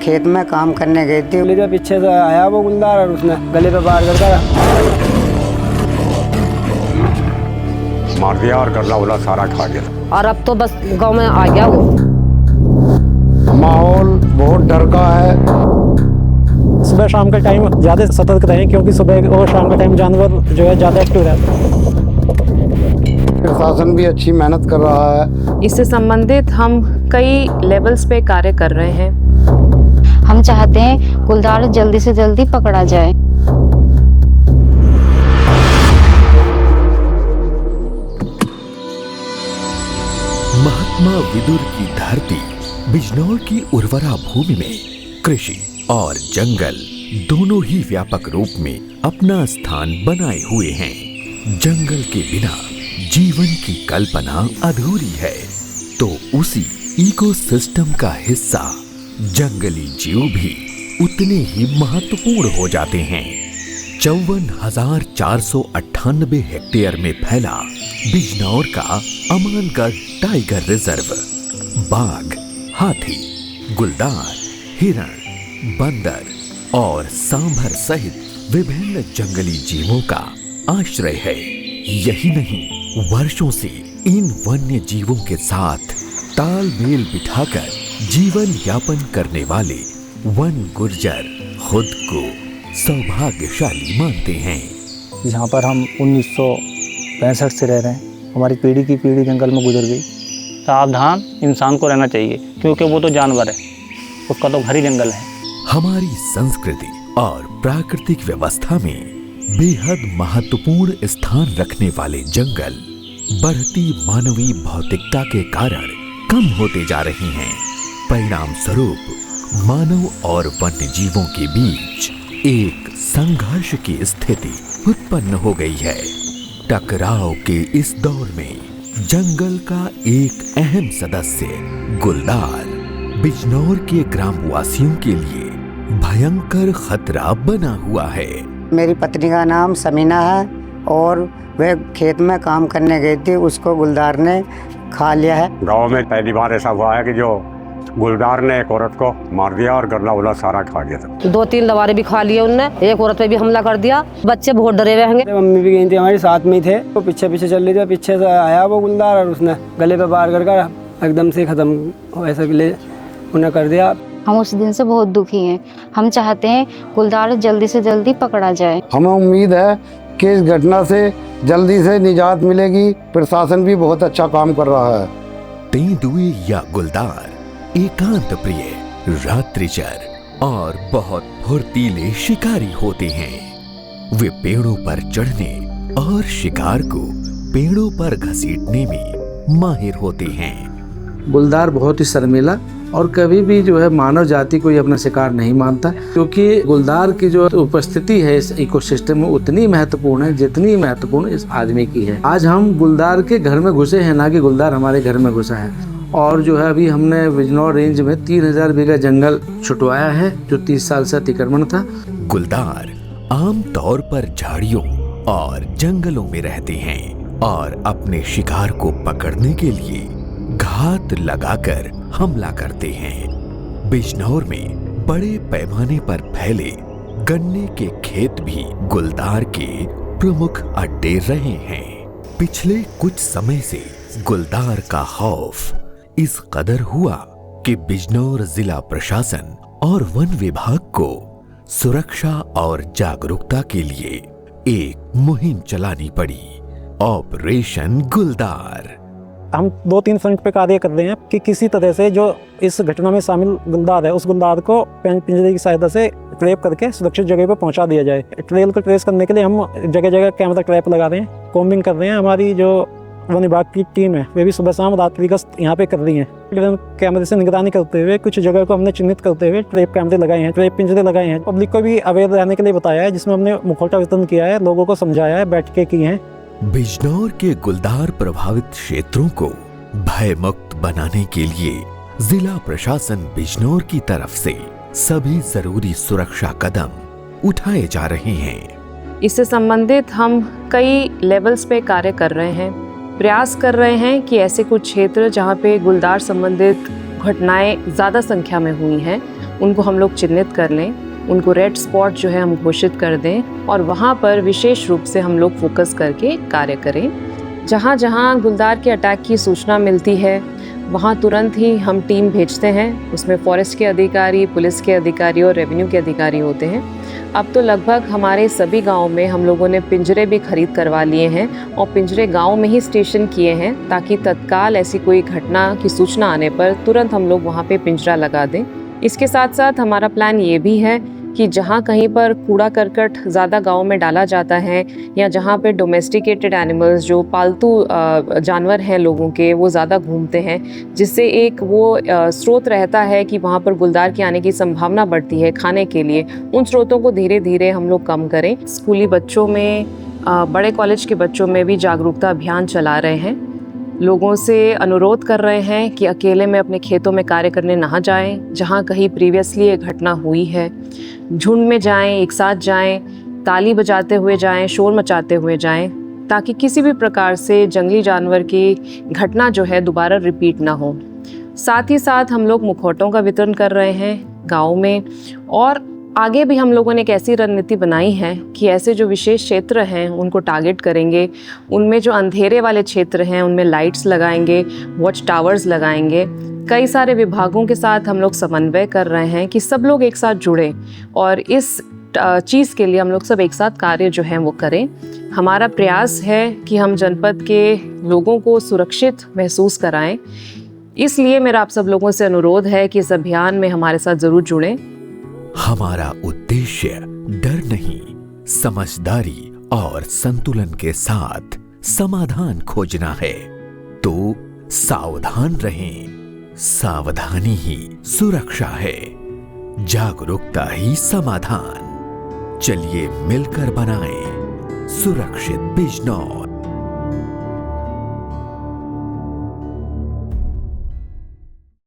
खेत में काम करने गई थी। जब पीछे से आया वो गुलदार और उसने गले पे वार कर दिया, मार दिया और गला उला सारा खा गया। और अब तो बस गांव में आ गया वो। माहौल बहुत डर का है। सुबह शाम का टाइम ज़्यादा सतर्क रहें, क्योंकि सुबह और शाम का टाइम जानवर जो है ज़्यादा एक्टिव रहता है। प्रशासन भी अच्छी मेहनत कर रहा है। इससे संबंधित हम कई लेवल्स पे कार्य कर रहे हैं। हम चाहते हैं गुलदार जल्दी से जल्दी पकड़ा जाए। महात्मा विदुर की धरती बिजनौर की उर्वरा भूमि में कृषि और जंगल दोनों ही व्यापक रूप में अपना स्थान बनाए हुए हैं। जंगल के बिना जीवन की कल्पना अधूरी है, तो उसी इकोसिस्टम का हिस्सा जंगली जीव भी उतने ही महत्वपूर्ण हो जाते हैं। 54,498 हेक्टेयर में फैला बिजनौर का अमानगढ़ टाइगर रिजर्व बाघ, हाथी, गुलदार, हिरण, बंदर और सांभर सहित विभिन्न जंगली जीवों का आश्रय है। यही नहीं, वर्षों से इन वन्य जीवों के साथ तालमेल बिठाकर जीवन यापन करने वाले वन गुर्जर खुद को सौभाग्यशाली मानते हैं। जहाँ पर हम 1965 से रह रहे हैं, हमारी पीढ़ी की पीढ़ी जंगल में गुजर गई। सावधान इंसान को रहना चाहिए, क्योंकि वो तो जानवर है, उसका तो घर ही जंगल है। हमारी संस्कृति और प्राकृतिक व्यवस्था में बेहद महत्वपूर्ण स्थान रखने वाले जंगल बढ़ती मानवीय भौतिकता के कारण कम होते जा रहे हैं। परिणाम स्वरूप मानव और वन्य जीवों के बीच एक संघर्ष की स्थिति उत्पन्न हो गई है। टकराव के इस दौर में जंगल का एक अहम सदस्य गुलदार बिजनौर के ग्रामवासियों के लिए भयंकर खतरा बना हुआ है। मेरी पत्नी का नाम समीना है और वह खेत में काम करने गई थी, उसको गुलदार ने खा लिया है। गांव में पहली बार ऐसा हुआ है कि जो गुलदार ने एक औरत को मार दिया और गला उला सारा खा गया था। 2-3 लवारे भी खा लिए उनने, एक औरत पे भी हमला कर दिया। बच्चे बहुत डरे हुए हैं। मम्मी भी गई थी, हमारे साथ में ही थे, वो पीछे पीछे चल रही थी। पीछे से आया वो गुलदार और उसने गले पे वार कर एकदम से खत्म ऐसा उन्हें कर दिया। हम उस दिन से बहुत दुखी हैं। हम चाहते हैं गुलदार जल्दी से जल्दी पकड़ा जाए। हमें उम्मीद है कि इस घटना से जल्दी से निजात मिलेगी। प्रशासन भी बहुत अच्छा काम कर रहा है। तेंदुए या गुलदार एकांत प्रिय, रात्रिचर और बहुत फुर्तीले शिकारी होते हैं। वे पेड़ों पर चढ़ने और शिकार को पेड़ों पर घसीटने में माहिर होते हैं। गुलदार बहुत ही शर्मीला और कभी भी जो है मानव जाति को ये अपना शिकार नहीं मानता, क्योंकि गुलदार की जो उपस्थिति है इस इकोसिस्टम में उतनी महत्वपूर्ण है जितनी महत्वपूर्ण इस आदमी की है। आज हम गुलदार के घर में घुसे हैं, ना कि गुलदार हमारे घर में घुसा है। और जो है अभी हमने बिजनौर रेंज में 3000 बीघा जंगल छुटवाया है, जो 30 साल से अतिक्रमण था। गुलदार आम तौर पर झाड़ियों और जंगलों में रहते हैं और अपने शिकार को पकड़ने के लिए घात लगाकर हमला करते हैं। बिजनौर में बड़े पैमाने पर फैले गन्ने के खेत भी गुलदार के प्रमुख अड्डे रहे हैं। पिछले कुछ समय से गुलदार का खौफ इस कदर हुआ कि बिजनौर जिला प्रशासन और वन विभाग को सुरक्षा और जागरूकता के लिए एक मुहिम चलानी पड़ी, ऑपरेशन गुलदार। हम 2-3 फ्रंट पे कार्य कर रहे हैं कि किसी तरह से जो इस घटना में शामिल गुलदार है, उस गुलदार को पिंजरे की सहायता से ट्रैप करके सुरक्षित जगह पर पहुंचा दिया जाए। ट्रेल को ट्रेस करने के लिए हम जगह जगह कैमरा ट्रैप लगा रहे हैं, कॉम्बिंग कर रहे हैं। हमारी जो वन विभाग की टीम है वे भी सुबह शाम रात्रि गश्त यहाँ पे कर रही है। कैमरे से निगरानी करते हुए कुछ जगह को हमने चिन्हित करते हुए ट्रैप कैमरे लगाए हैं, ट्रैप पिंजरे लगाए हैं। पब्लिक को भी अवेयर रहने के लिए बताया है, जिसमें हमने मुखौटा वितरण किया है, लोगों को समझाया है, बैठकें की हैं। बिजनौर के गुलदार प्रभावित क्षेत्रों को भय मुक्त बनाने के लिए जिला प्रशासन बिजनौर की तरफ से सभी जरूरी सुरक्षा कदम उठाए जा रहे हैं। इससे संबंधित हम कई लेवल्स पे कार्य कर रहे हैं, प्रयास कर रहे हैं कि ऐसे कुछ क्षेत्र जहाँ पे गुलदार संबंधित घटनाएं ज़्यादा संख्या में हुई हैं, उनको हम लोग चिन्हित कर लें, उनको रेड स्पॉट जो है हम घोषित कर दें और वहाँ पर विशेष रूप से हम लोग फोकस करके कार्य करें। जहाँ जहाँ गुलदार के अटैक की सूचना मिलती है वहाँ तुरंत ही हम टीम भेजते हैं। उसमें फॉरेस्ट के अधिकारी, पुलिस के अधिकारी और रेवेन्यू के अधिकारी होते हैं। अब तो लगभग हमारे सभी गाँव में हम लोगों ने पिंजरे भी खरीद करवा लिए हैं और पिंजरे गाँव में ही स्टेशन किए हैं ताकि तत्काल ऐसी कोई घटना की सूचना आने पर तुरंत हम लोग वहाँ पे पिंजरा लगा दें। इसके साथ साथ हमारा प्लान ये भी है कि जहाँ कहीं पर कूड़ा करकट ज़्यादा गांव में डाला जाता है या जहाँ पे डोमेस्टिकेटेड एनिमल्स जो पालतू जानवर हैं लोगों के वो ज़्यादा घूमते हैं, जिससे एक वो स्रोत रहता है कि वहाँ पर गुलदार के आने की संभावना बढ़ती है खाने के लिए, उन स्रोतों को धीरे धीरे हम लोग कम करें। स्कूली बच्चों में, बड़े कॉलेज के बच्चों में भी जागरूकता अभियान चला रहे हैं। लोगों से अनुरोध कर रहे हैं कि अकेले में अपने खेतों में कार्य करने ना जाएं। जहां कहीं प्रीवियसली ये घटना हुई है, झुंड में जाएं, एक साथ जाएं, ताली बजाते हुए जाएं, शोर मचाते हुए जाएं, ताकि किसी भी प्रकार से जंगली जानवर की घटना जो है दोबारा रिपीट ना हो। साथ ही साथ हम लोग मुखौटों का वितरण कर रहे हैं गाँव में, और आगे भी हम लोगों ने एक ऐसी रणनीति बनाई है कि ऐसे जो विशेष क्षेत्र हैं उनको टारगेट करेंगे। उनमें जो अंधेरे वाले क्षेत्र हैं उनमें लाइट्स लगाएंगे, वॉच टावर्स लगाएंगे। कई सारे विभागों के साथ हम लोग समन्वय कर रहे हैं कि सब लोग एक साथ जुड़ें और इस चीज़ के लिए हम लोग सब एक साथ कार्य जो है वो करें। हमारा प्रयास है कि हम जनपद के लोगों को सुरक्षित महसूस कराएं। इसलिए मेरा आप सब लोगों से अनुरोध है कि इस अभियान में हमारे साथ ज़रूर जुड़ें। हमारा उद्देश्य डर नहीं, समझदारी और संतुलन के साथ समाधान खोजना है। तो सावधान रहें, सावधानी ही सुरक्षा है, जागरूकता ही समाधान। चलिए मिलकर बनाएं सुरक्षित बिजनौर।